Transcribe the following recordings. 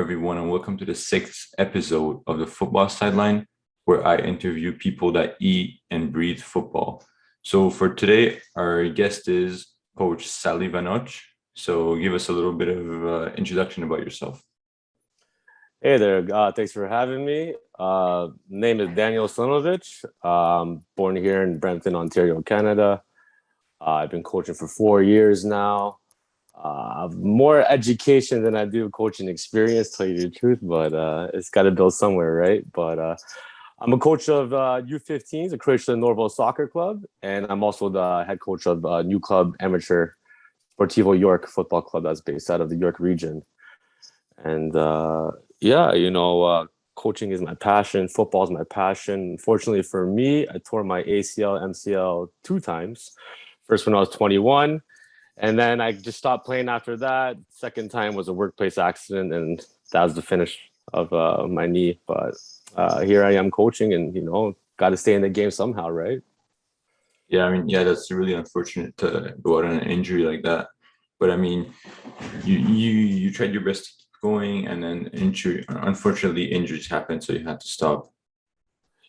everyone, and welcome to the sixth episode of the Football Sideline, where I interview people that eat and breathe football. So for today, our guest is Coach Sally Vanoch. So give us a little bit of introduction about yourself. Hey there, thanks for having me. Name is Daniel Slonovich. Born here in Brampton, Ontario, Canada. I've been coaching for 4 years now. More education than I do coaching experience, tell you the truth, but it's got to build somewhere, right? But I'm a coach of U15s, a Croatia Norval Soccer Club, and I'm also the head coach of New Club Amateur Sportivo York Football Club that's based out of the York region. And coaching is my passion. Football is my passion. Unfortunately for me, I tore my ACL, MCL 2 times. First when I was 21. And then I just stopped playing after that. Second time was a workplace accident, and that was the finish of my knee. But here I am coaching, and got to stay in the game somehow, right? Yeah, that's really unfortunate to go out on an injury like that. But I mean, you tried your best to keep going, and then unfortunately, injuries happened, so you had to stop.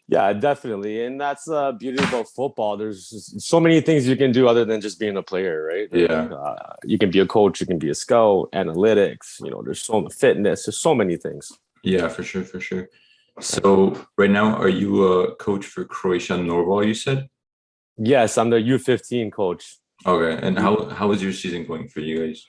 Yeah, definitely. And that's the beauty about football. There's so many things you can do other than just being a player, right? Yeah. You can be a coach, you can be a scout, analytics, there's so much fitness, there's so many things. Yeah, for sure. So right now, are you a coach for Croatia Norval, you said? Yes, I'm the U15 coach. Okay. And how is your season going for you guys?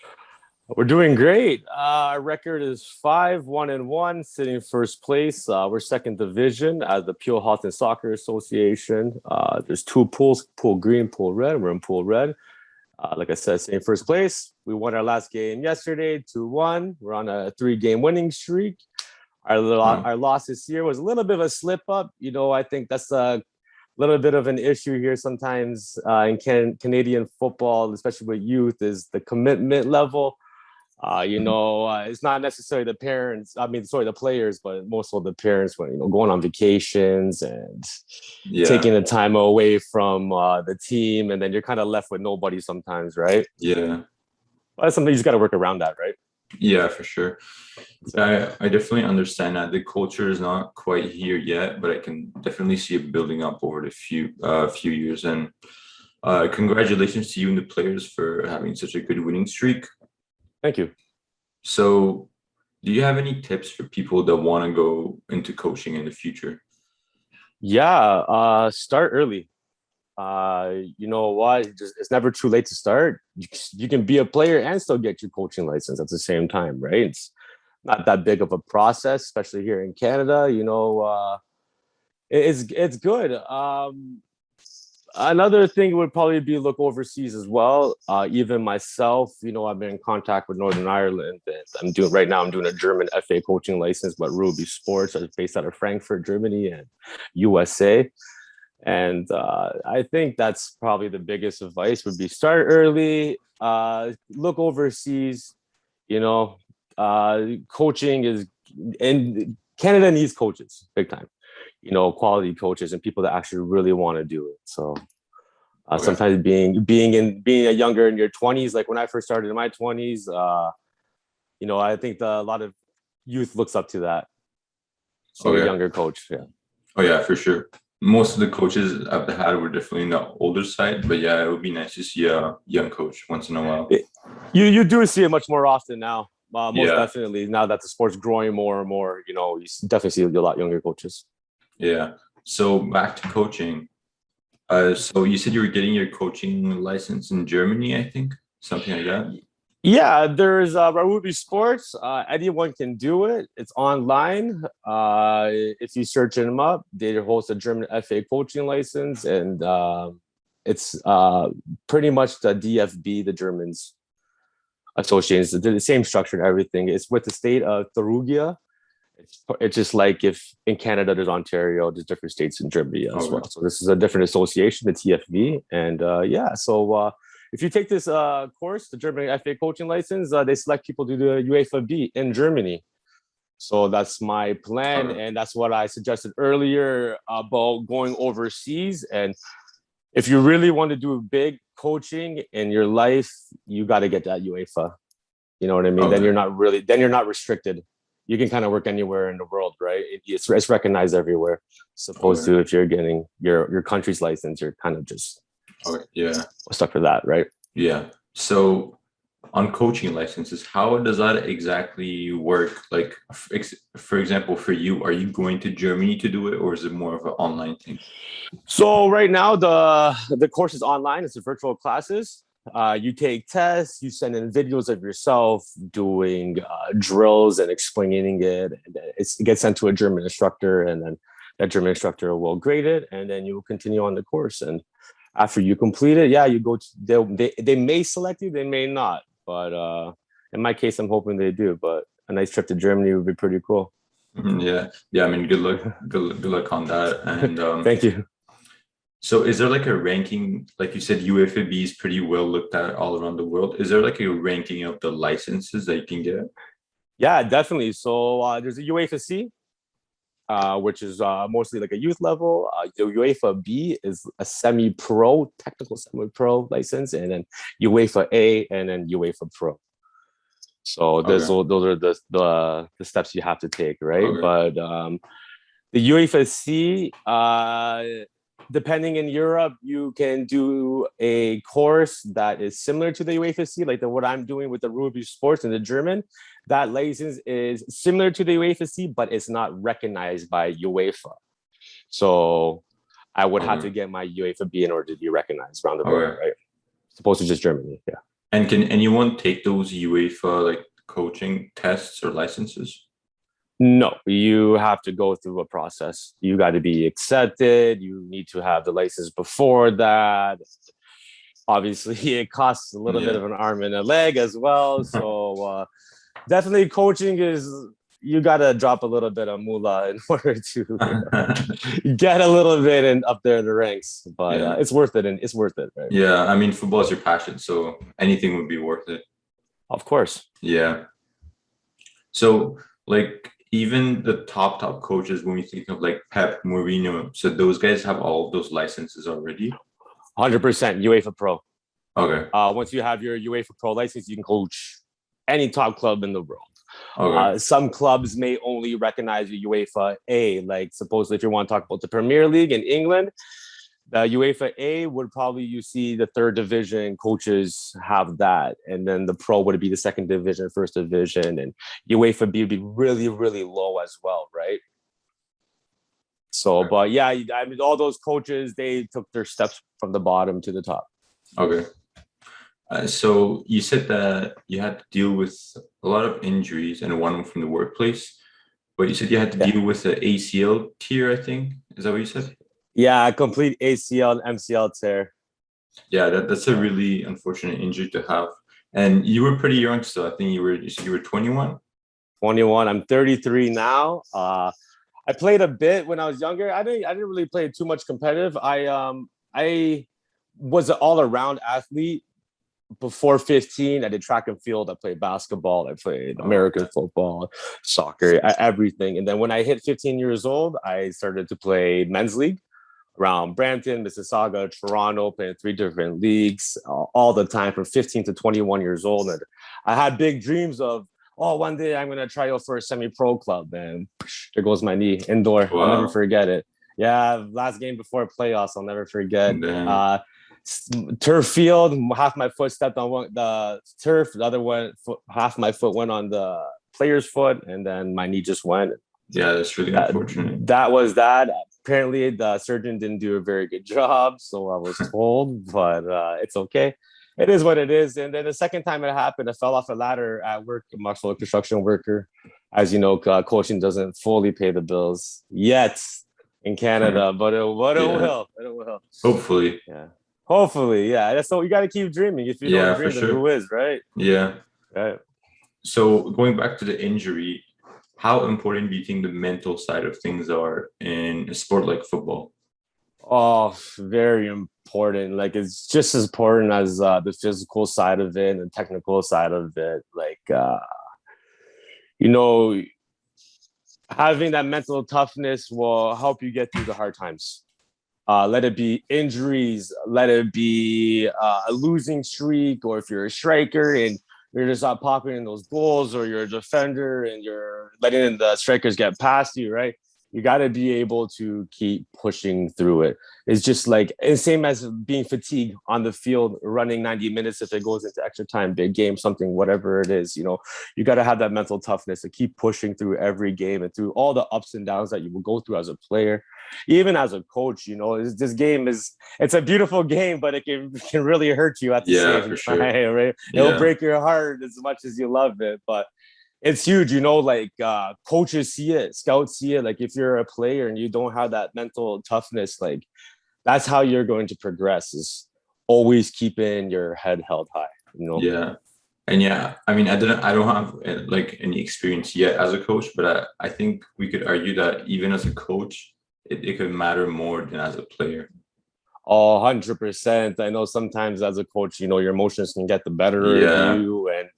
We're doing great. Our record is 5-1-1, sitting first place. We're second division at the Peel Halton Soccer Association. There's 2 pools, pool green, pool red. We're in pool red. Like I said, sitting first place. We won our last game yesterday, 2-1. We're on a 3-game winning streak. Our loss this year was a little bit of a slip up. I think that's a little bit of an issue here sometimes in Canadian football, especially with youth, is the commitment level. It's not necessarily the players, but most of the parents when going on vacations and taking the time away from the team, and then you're kind of left with nobody sometimes, right? Yeah. But something you just got to work around that, right? Yeah, for sure. I definitely understand that the culture is not quite here yet, but I can definitely see it building up over the few years. And congratulations to you and the players for having such a good winning streak. Thank you. So, do you have any tips for people that want to go into coaching in the future? Yeah, start early. You know what? It's never too late to start. You can be a player and still get your coaching license at the same time, right? It's not that big of a process, especially here in Canada. It's good. Another thing would probably be look overseas as well. Even myself, I've been in contact with Northern Ireland, and I'm doing a German FA coaching license, but Ruby Sports is based out of Frankfurt, Germany, and USA. And I think that's probably the biggest advice would be start early, look overseas. Coaching is, and Canada needs coaches big time. Quality coaches and people that actually really want to do it. So sometimes being a younger in your 20s, like when I first started in my 20s, I think a lot of youth looks up to that. So a younger coach, yeah. Oh yeah, for sure. Most of the coaches I've had were definitely on the older side, but yeah, it would be nice to see a young coach once in a while. You do see it much more often now. Definitely, now that the sport's growing more and more, you definitely see a lot younger coaches. Yeah. So back to coaching. So you said you were getting your coaching license in Germany, I think, something like that. Yeah, there's Ruby Sports. Anyone can do it. It's online. If you search them up, they host a German FA coaching license, and it's pretty much the DFB, the Germans associations, the same structure and everything. It's with the state of Thuringia. It's just like if in Canada there's Ontario, there's different states in Germany as well. So this is a different association, the TFV. And if you take this course, the German FA coaching license, they select people to do the UEFA B in Germany. So that's my plan. And that's what I suggested earlier about going overseas. And if you really want to do big coaching in your life, you got to get that UEFA. You know what I mean? Then you're not restricted. you can kind of work anywhere in the world, right? It's recognized everywhere. Supposed Okay. to, if you're getting your country's license, you're kind of just Okay. Yeah. stuck for that, right? Yeah. So on coaching licenses, how does that exactly work? Like, for example, for you, are you going to Germany to do it, or is it more of an online thing? So right now the course is online. It's a virtual classes. You take tests. You send in videos of yourself doing drills and explaining it. And it gets sent to a German instructor, and then that German instructor will grade it, and then you will continue on the course. And after you complete it, yeah, you go to they may select you, they may not. But in my case, I'm hoping they do. But a nice trip to Germany would be pretty cool. Yeah. Yeah. I mean, good luck. Good luck on that. And Thank you. so is there like a ranking, like you said, UEFA B is pretty well looked at all around the world. Is there like a ranking of the licenses that you can get? Yeah, definitely. So there's a UEFA C, which is mostly like a youth level. The UEFA B is a semi-pro, technical semi-pro license, and then UEFA A, and then UEFA Pro. So those are the steps you have to take, right? Okay. But the UEFA C, depending in Europe, you can do a course that is similar to the UEFA C, like what I'm doing with the Ruby Sports and the German. That license is similar to the UEFA C, but it's not recognized by UEFA. So I would have to get my UEFA B in order to be recognized around the world, right? Supposed to just Germany, yeah. And can anyone take those UEFA like coaching tests or licenses? No, you have to go through a process. You got to be accepted. You need to have the license before that. Obviously, it costs a little bit of an arm and a leg as well. So definitely coaching is, you got to drop a little bit of moolah in order to get a little bit up there in the ranks. But it's worth it, and it's worth it, right? Yeah, I mean, football is your passion, so anything would be worth it. Of course. Yeah. So like even the top coaches, when we think of like Pep, Mourinho, so those guys have all of those licenses already. 100% UEFA Pro. Okay. Once you have your UEFA Pro license, you can coach any top club in the world. Okay. Some clubs may only recognize the UEFA A. Like supposedly, if you want to talk about the Premier League in England, the UEFA A would probably, you see the third division coaches have that, and then the Pro would be the second division, first division, and UEFA B would be really, really low as well, right? So, but yeah, I mean, all those coaches, they took their steps from the bottom to the top. Okay. So you said that you had to deal with a lot of injuries and one from the workplace, but you said you had to deal with the ACL tear, I think. Is that what you said? Yeah, complete ACL and MCL tear. Yeah, that's a really unfortunate injury to have. And you were pretty young still. I think you were 21. 21. I'm 33 now. I played a bit when I was younger. I didn't really play too much competitive. I was an all-around athlete. Before 15, I did track and field. I played basketball. I played American football, soccer, everything. And then when I hit 15 years old, I started to play men's league around Brampton, Mississauga, Toronto, playing 3 different leagues all the time from 15 to 21 years old. And I had big dreams of, one day I'm going to try out for a semi-pro club. And there goes my knee, indoor. Wow. I'll never forget it. Yeah, last game before playoffs, I'll never forget. Turf field, half my foot stepped on the turf, the other one, half my foot went on the player's foot, and then my knee just went. Yeah, that's really unfortunate. That was that. Apparently, the surgeon didn't do a very good job, so I was told, but it's okay. It is what it is. And then the second time it happened, I fell off a ladder at work. I'm also a construction worker. As you know, coaching doesn't fully pay the bills yet in Canada, but it will. It will. Hopefully. Yeah. Hopefully, yeah. That's so you got to keep dreaming. If you don't dream, then who is, right? Yeah. Right. So going back to the injury, how important do you think the mental side of things are in a sport like football? Oh, very important. Like it's just as important as the physical side of it and the technical side of it. Like, having that mental toughness will help you get through the hard times. Let it be injuries, let it be a losing streak, or if you're a striker and you're just not popping in those goals, or you're a defender and you're letting the strikers get past you, right? You got to be able to keep pushing through it. It's just like it's same as being fatigued on the field, running 90 minutes if it goes into extra time, big game, something, whatever it is. You got to have that mental toughness to keep pushing through every game and through all the ups and downs that you will go through as a player, even as a coach. This game it's a beautiful game, but it can really hurt you at the Yeah, same for time, sure. right? It'll Yeah. break your heart as much as you love it, but it's huge, like coaches see it, scouts see it. Like if you're a player and you don't have that mental toughness, like that's how you're going to progress, is always keeping your head held high. Yeah. And yeah, I mean, I don't have like any experience yet as a coach, but I think we could argue that even as a coach, it could matter more than as a player. Oh, 100%. I know sometimes as a coach, your emotions can get the better of Yeah. you. And,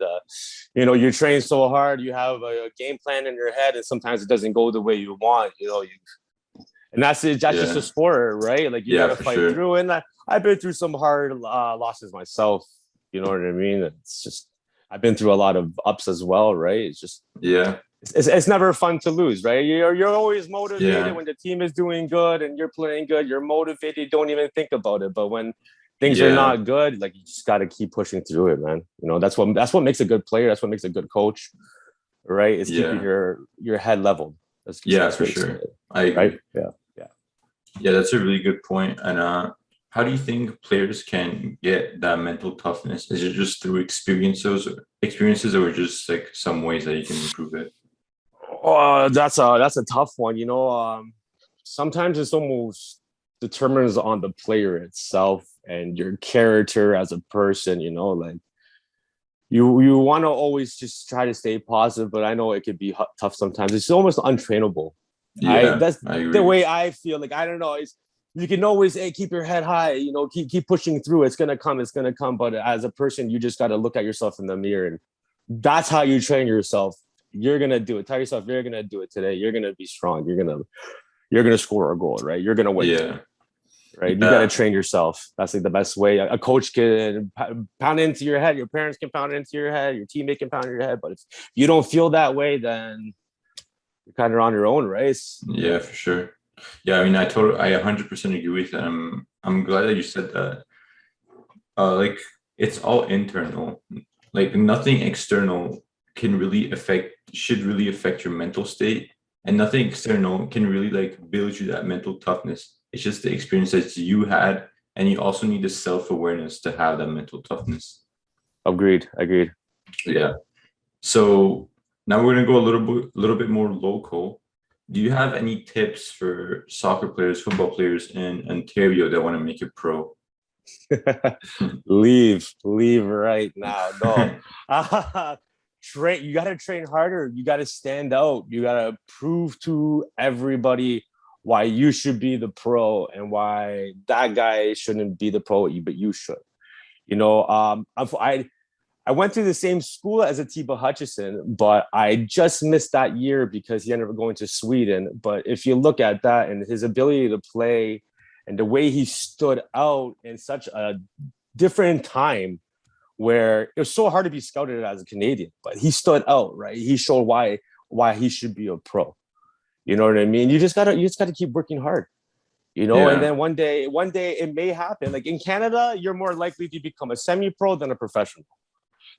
you train so hard, you have a game plan in your head, and sometimes it doesn't go the way you want. And that's it. That's just a Yeah. sport, right? Like you got Yeah, to for fight sure. through. And I've been through some hard losses myself. You know what I mean? It's just, I've been through a lot of ups as well, right? It's just, Yeah. it's never fun to lose, right? You're always motivated Yeah. when the team is doing good and you're playing good. You're motivated. You don't even think about it. But when things are Yeah. not good, like you just got to keep pushing through it, man. That's what makes a good player. That's what makes a good coach, right? Is keeping Yeah. your head leveled. That's Yeah, for basically sure. it, I right? agree. Yeah, yeah. Yeah, that's a really good point. And how do you think players can get that mental toughness? Is it just through experiences or just like some ways that you can improve it? Oh, that's a tough one. Sometimes it's almost determines on the player itself and your character as a person. Like you want to always just try to stay positive, but I know it could be tough sometimes. It's almost untrainable. I Yeah, That's I the agree. way I feel. Like I don't know. You can always keep your head high. Keep pushing through. It's gonna come. It's gonna come. But as a person, you just got to look at yourself in the mirror, and that's how you train yourself. You're gonna do it. Tell yourself you're gonna do it today. You're gonna be strong. You're gonna score a goal, right? You're gonna win today, Yeah. right? You got to Yeah. train yourself. That's like the best way. A coach can pound it into your head. Your parents can pound it into your head. Your teammate can pound it into your head. But if you don't feel that way, then you're kind of on your own, right? Yeah, for sure. Yeah, I mean, I 100% agree with that. I'm glad that you said that. Like it's all internal. Like nothing external should really affect your mental state, and nothing external can really like build you that mental toughness. It's just the experiences you had, and you also need the self-awareness to have that mental toughness. Agreed. Agreed. Yeah. So now we're gonna go a little bit more local. Do you have any tips for soccer players, football players in Ontario that want to make it pro? leave right now. No. Train. You got to train harder. You got to stand out. You got to prove to everybody why you should be the pro and why that guy shouldn't be the pro, but you should. I went through the same school as Atiba Hutchison, but I just missed that year because he ended up going to Sweden. But if you look at that and his ability to play and the way he stood out in such a different time where it was so hard to be scouted as a Canadian, but he stood out, right? He showed why he should be a pro. You know what I mean? You just gotta keep working hard. And Yeah. then one day it may happen. Like in Canada, you're more likely to become a semi-pro than a professional.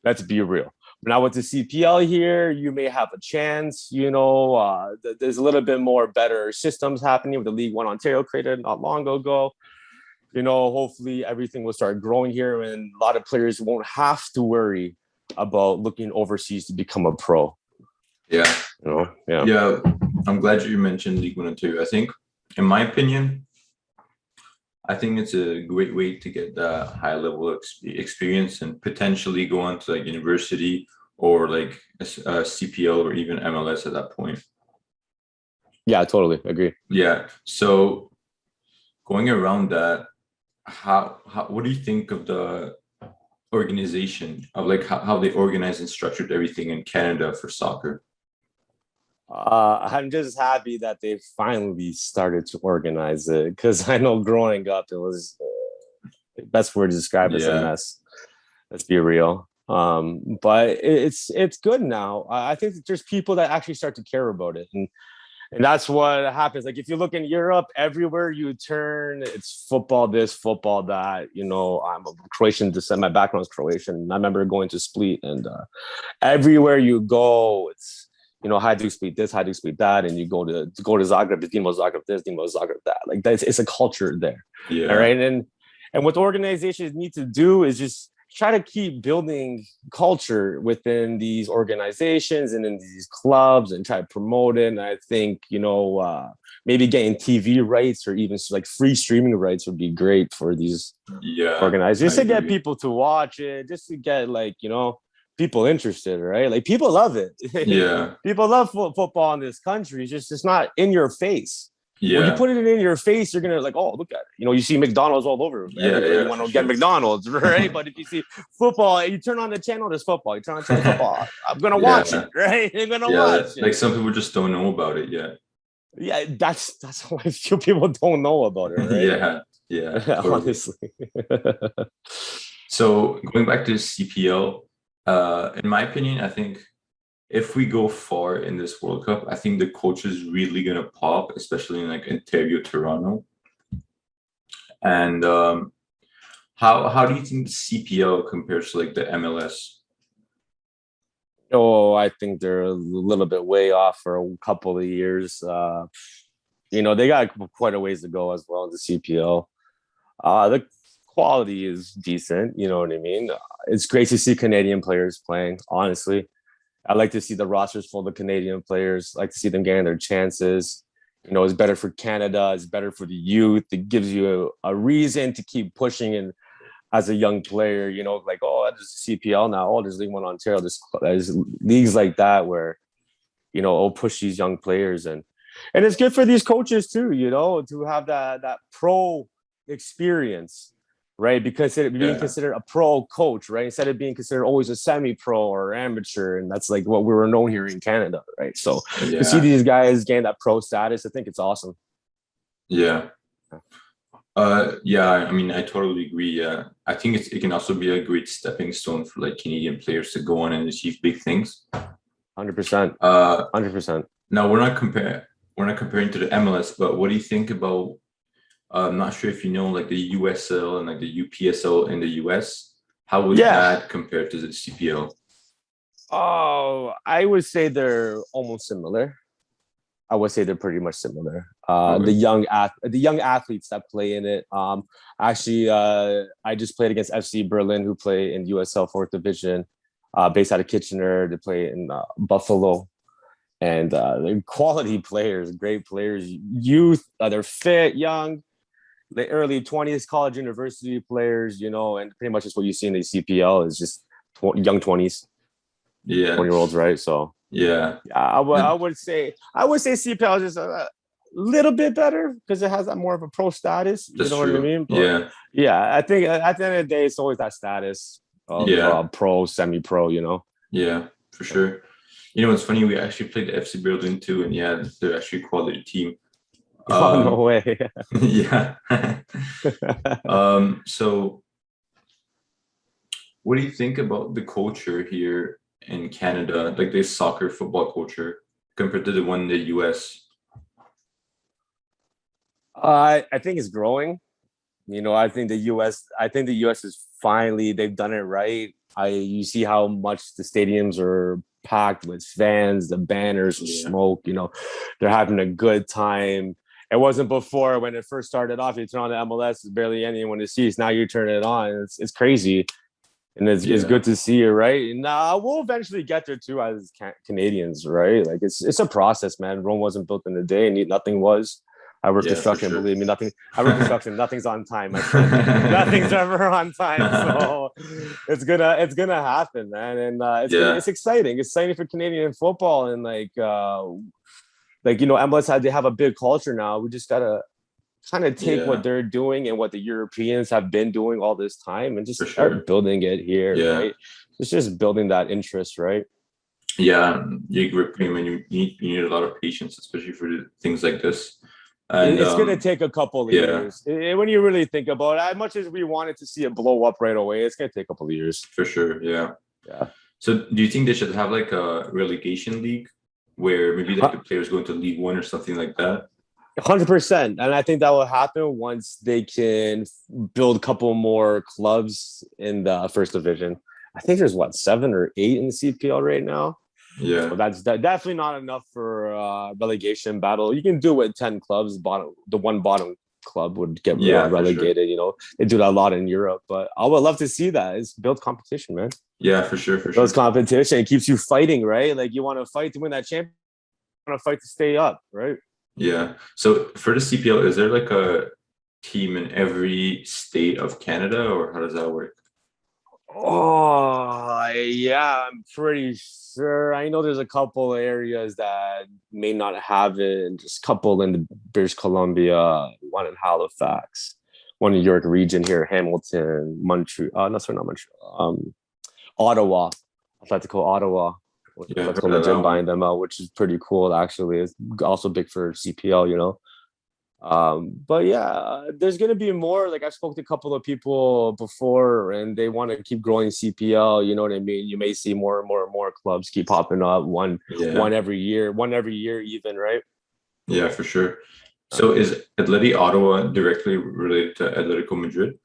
Let's be real. Now with the CPL here, you may have a chance. There's a little bit more better systems happening with the League One Ontario created not long ago. Hopefully everything will start growing here, and a lot of players won't have to worry about looking overseas to become a pro. Yeah. Yeah. Yeah. I'm glad you mentioned League One and Two. I think, in my opinion, I think it's a great way to get the high level experience and potentially go on to like university or like a CPL or even MLS at that point. Yeah, I totally agree. Yeah. So going around that, how what do you think of the organization of like how they organize and structured everything in Canada for soccer? I'm just happy that they finally started to organize it, because I know growing up it was the best word to describe as a Yeah. mess. Let's be real. But it's good now. I think that there's people that actually start to care about it, and that's what happens. Like if you look in Europe, everywhere you turn, it's football this, football that. I'm of Croatian descent. My background is Croatian. I remember going to Split, and everywhere you go, it's how do you Split this, how do you Split that, and you go to Zagreb, Dinamo Zagreb this, Dinamo Zagreb that. Like it's a culture there. Yeah. All right, and what organizations need to do is just try to keep building culture within these organizations and in these clubs and try to promote it. And I think, maybe getting TV rights or even like free streaming rights would be great for these organizations, just to get people to watch it, just to get people interested, right? Like people love it. Yeah. People love football in this country. It's not in your face. Yeah. When you put it in your face, you're gonna oh, look at it. You see McDonald's all over. You want to get McDonald's, right? But if you see football, you turn on the channel, there's football. You turn on the channel, football. I'm gonna watch it, right? You're gonna watch it. Like some people just don't know about it yet. Yeah, that's how I feel. People don't know about it, right? Yeah. Totally. Honestly. So going back to the CPL, in my opinion, I think if we go far in this World Cup, I think the culture is really gonna pop, especially in like Ontario, Toronto. And how do you think the CPL compares to like the MLS? Oh, I think they're a little bit way off for a couple of years. They got quite a ways to go as well in the CPL. The quality is decent, you know what I mean? It's great to see Canadian players playing, honestly. I like to see the rosters full of Canadian players. I like to see them getting their chances. It's better for Canada. It's better for the youth. It gives you a reason to keep pushing. And as a young player, there's CPL now. Oh, there's League One Ontario. There's leagues like that where, push these young players. And it's good for these coaches too, to have that pro experience. Right, because being considered a pro coach, right, instead of being considered always a semi-pro or amateur, and that's like what we were known here in Canada, right? So to see these guys gain that pro status, I think it's awesome. Yeah. I mean, I totally agree. Yeah, I think it can also be a great stepping stone for like Canadian players to go on and achieve big things. 100%. 100%. Now we're not comparing to the MLS, but what do you think about? I'm not sure if you know like the USL and like the UPSL in the US. How would that compare to the CPL? Oh, I would say they're almost similar. I would say they're pretty much similar. The young athletes that play in it. Actually, I just played against FC Berlin, who play in USL 4th Division, based out of Kitchener. They play in Buffalo. And they're quality players, great players, youth. They're fit, young. The early 20s, college, university players, and pretty much just what you see in the CPL is just young 20s, 20-year-olds, right? So I would say CPL is just a little bit better because it has that more of a pro status. That's what I mean? But, I think at the end of the day, it's always that status of pro, semi-pro. Yeah, for sure. It's funny. We actually played the FC Berlin too, and they're actually a quality team. Oh, no way. Yeah. So what do you think about the culture here in Canada, like the soccer football culture compared to the one in the US? I think it's growing. I think the US is finally, they've done it right. You see how much the stadiums are packed with fans, the banners, smoke, they're having a good time. It wasn't before when it first started off. You turn on the MLS, there's barely anyone to see. Now you turn it on. It's crazy. And it's good to see it, right? Now we'll eventually get there too as Canadians, right? Like it's a process, man. Rome wasn't built in a day, and nothing was. I work construction, believe me, nothing. I work construction, nothing's on time. Nothing's ever on time. So it's gonna happen, man. And it's exciting. It's exciting for Canadian football, and MLS they have a big culture now. We just gotta kind of take what they're doing and what the Europeans have been doing all this time and just start building it here, right? It's just building that interest, right? Yeah, you agree. I mean, you need a lot of patience, especially for things like this. And it's going to take a couple of years. When you really think about it, as much as we wanted to see it blow up right away, it's going to take a couple of years. For sure, yeah. Yeah. So do you think they should have like a relegation league where maybe like the players go into League One or something like that? 100%. And I think that will happen once they can build a couple more clubs in the first division. I think there's what, 7 or 8 in the CPL right now. So Yeah. that's definitely not enough for relegation battle. You can do it with 10 clubs. The one bottom club would get Yeah, for sure. relegated. They do that a lot in Europe, but I would love to see that. It's build competition, man. Yeah, for sure, for It builds sure. competition. It keeps you fighting, right? Like you want to fight to win that championship. You want to fight to stay up, right? Yeah. So for the CPL, is there like a team in every state of Canada, or how does that work? Oh, yeah, I'm pretty sure. I know there's a couple areas that may not have it, and just a couple in the British Columbia, one in Halifax, one in York region here, Hamilton, Montreal. No, sorry, not Montreal. Ottawa, Atletico Ottawa, with Yeah, I heard Atletico of that Madrid buying one. them out, which is pretty cool. Actually, it's also big for CPL. But yeah, there's gonna be more. Like I spoke to a couple of people before, and they want to keep growing CPL. You know what I mean? You may see more and more and more clubs keep popping up. One Yeah. every year, even, right? Yeah, for sure. So Um, is Atleti Ottawa directly related to Atletico Madrid?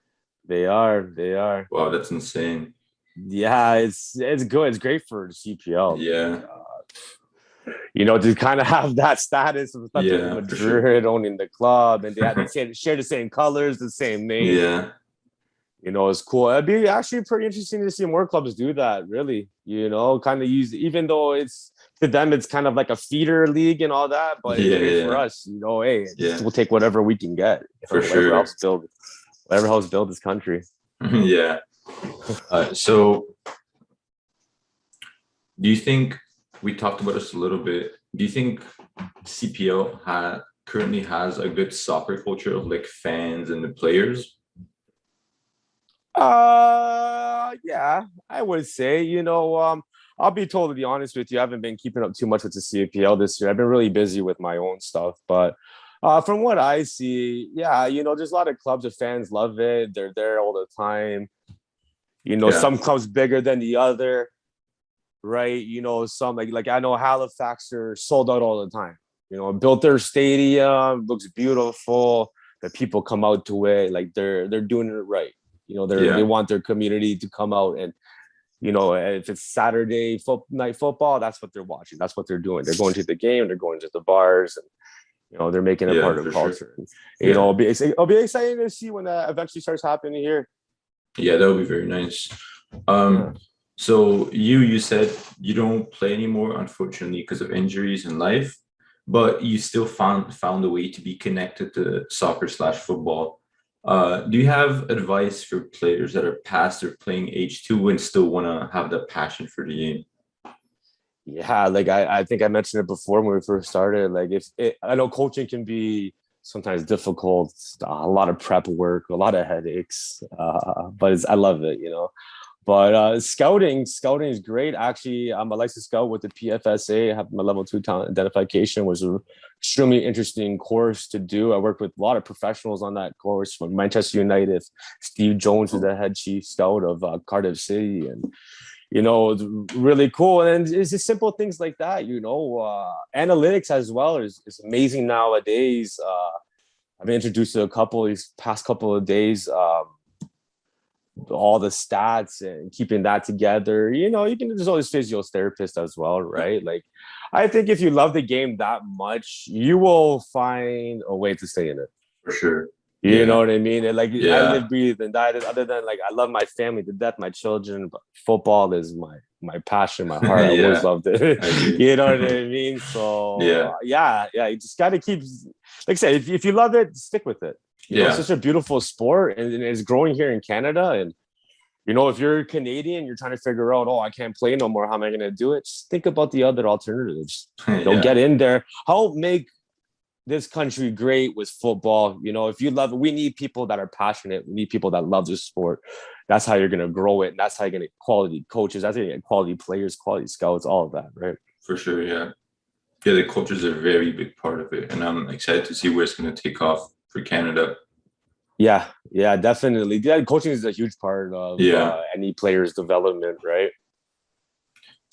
they are. Wow, that's insane. Yeah, it's good. It's great for the CPL. Yeah. To kind of have that status of Atletico Yeah, for sure. Madrid owning the club, and they share the same colors, the same name. Yeah. It's cool. It'd be actually pretty interesting to see more clubs do that, really. Kind of use, even though it's to them, it's kind of like a feeder league and all that, but it's Yeah, great for yeah, us. Hey, yeah, we'll take whatever we can get, for sure. whatever helps build this country. Yeah. So do you think we talked about this a little bit? Do you think CPL currently has a good soccer culture of like fans and the players? Yeah, I would say, I'll be totally honest with you. I haven't been keeping up too much with the CPL this year. I've been really busy with my own stuff, but from what I see, yeah, there's a lot of clubs of fans love it. They're there all the time. Yeah. Some clubs bigger than the other, right? Some like I know Halifax are sold out all the time. Built their stadium, looks beautiful. The people come out to it, like they're doing it right. They Yeah. want their community to come out, and if it's Saturday night football, that's what they're watching. That's what they're doing. They're going to the game. They're going to the bars, and they're making it Yeah, part of for sure. culture. Yeah. It'll be exciting to see when that eventually starts happening here. Yeah, that would be very nice. Um, Yeah. so you said you don't play anymore, unfortunately, because of injuries in life, but you still found a way to be connected to soccer/football. Do you have advice for players that are past their playing age too and still want to have the passion for the game? Yeah, like I think I mentioned it before when we first started. Like I know coaching can be sometimes difficult, a lot of prep work, a lot of headaches, but I love it. But scouting is great. Actually, I'm a licensed scout with the PFSA. I have my level 2 talent identification, was an extremely interesting course to do. I worked with a lot of professionals on that course from Manchester United. Steve Jones was the head chief scout of Cardiff City, and it's really cool. And it's just simple things like that. Analytics as well is amazing nowadays. I've been introduced to a couple these past couple of days. All the stats and keeping that together. There's always physiotherapists as well, right? Like, I think if you love the game that much, you will find a way to stay in it. For sure. You know Yeah. what I mean? And like I Yeah. live, breathe, and die. Other than like, I love my family to death, my children. But football is my passion, my heart. I always Yeah. loved it. I agree. You know what I mean? So Yeah. yeah. You just got to keep, like I said, if you love it, stick with it. It's Yeah. such a beautiful sport, and it's growing here in Canada. And if you're Canadian, you're trying to figure out, oh, I can't play no more. How am I going to do it? Just think about the other alternatives. Yeah. Get in there. Help make this country great with football. If you love it, we need people that are passionate. We need people that love the sport. That's how you're going to grow it. And that's how you're going to get quality coaches. That's how you get quality players, quality scouts, all of that, right? For sure. Yeah. Yeah, the culture is a very big part of it, and I'm excited to see where it's going to take off for Canada. Yeah, definitely. Yeah, coaching is a huge part of Yeah, any player's development, right?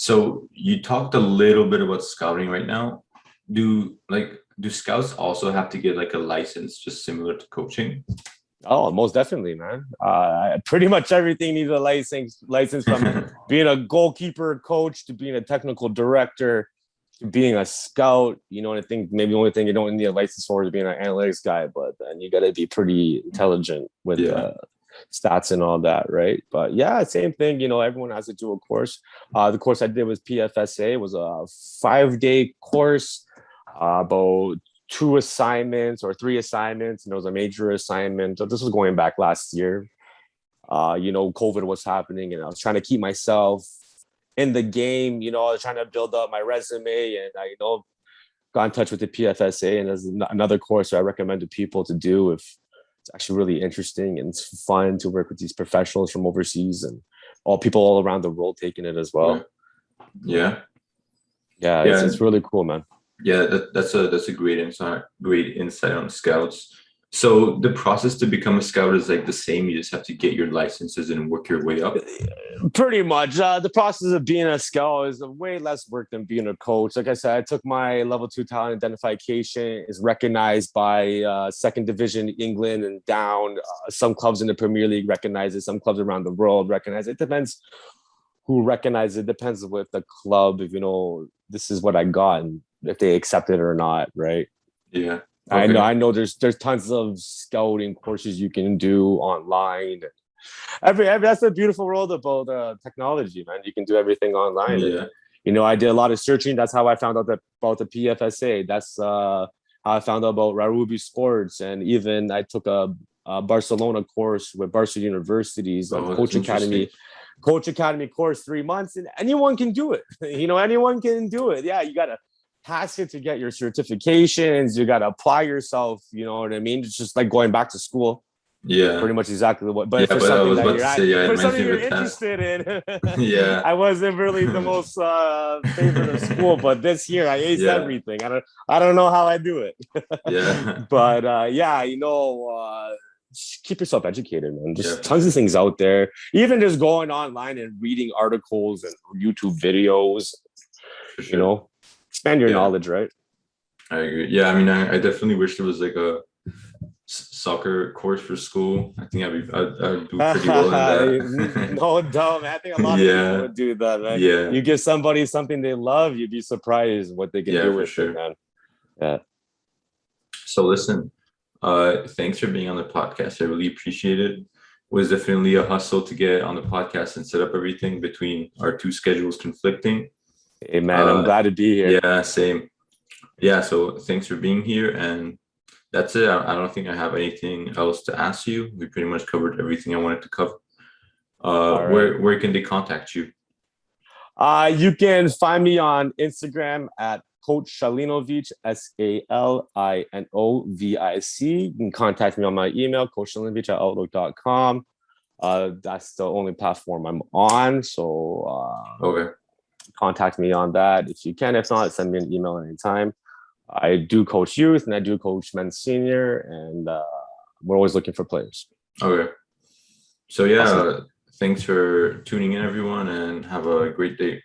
So you talked a little bit about scouting right now. Do scouts also have to get like a license just similar to coaching? Oh, most definitely, man. Pretty much everything needs a license from being a goalkeeper coach to being a technical director to being a scout. You know, and I think maybe the only thing you don't need a license for is being an analytics guy, but then you got to be pretty intelligent with Yeah. stats and all that, right? But yeah, same thing. You know, everyone has to do a course. The course I did was PFSA. It was a 5-day course, about 2 assignments or 3 assignments, and it was a major assignment. So this was going back last year. You know, COVID was happening, and I was trying to keep myself in the game. You know, I was trying to build up my resume, and I, got in touch with the PFSA, and there's another course I recommend to people to do if it's actually really interesting and it's fun to work with these professionals from overseas and all people all around the world taking it as well. Yeah. Yeah, it's really cool, man. Yeah, that's a great insight on scouts. So the process to become a scout is like the same. You just have to get your licenses and work your way up. Pretty much. The process of being a scout is way less work than being a coach. Like I said, I took my level 2 talent identification. Is recognized by second division England and down. Some clubs in the Premier League recognize it. Some clubs around the world recognize it. It depends who recognizes it. Depends with the club. If this is what I got, and if they accept it or not, right? Yeah. Okay. Okay. I know there's tons of scouting courses you can do online. Every that's the beautiful world about technology, man. You can do everything online. Yeah. And, I did a lot of searching. That's how I found out about the PFSA. That's how I found out about Rarubi Sports, and even I took a Barcelona course with Barcelona University's Coach Academy course, 3 months, and anyone can do it. Anyone can do it. Yeah, you gotta pass it to get your certifications. You gotta apply yourself. You know what I mean? It's just like going back to school. Yeah. Pretty much exactly what. But Yeah, for but I something was that about you're to say, yeah, it for reminds something me you're of a test. interested in, Yeah. I wasn't really the most favorite of school, but this year I aced Yeah. everything. I don't know how I do it, Yeah. but yeah, keep yourself educated, man. Yeah, Just for tons of sure. things out there. Even just going online and reading articles and YouTube videos. For sure. Expand your Yeah, knowledge, right? I agree. Yeah, I mean, I definitely wish there was like a soccer course for school. I think I'd do pretty well in that. No doubt, man. I think a lot of people Yeah. would do that, man. Yeah. You give somebody something they love, you'd be surprised what they can Yeah, do for with it, sure. man. Yeah. So listen, thanks for being on the podcast. I really appreciate it. It was definitely a hustle to get on the podcast and set up everything between our two schedules conflicting. Hey, man, I'm glad to be here. Yeah, same. Yeah, so thanks for being here, and that's it. I don't think I have anything else to ask you. We pretty much covered everything I wanted to cover. All right. Where can they contact you? You can find me on Instagram at Coach Shalinovic, SALINOVIC. You can contact me on my email, coachshalinovic@outlook.com. That's the only platform I'm on. So Okay. contact me on that if you can. If not, send me an email anytime. I do coach youth and I do coach men's senior, and we're always looking for players. Okay. So yeah, Awesome. thanks for tuning in, everyone, and have a great day.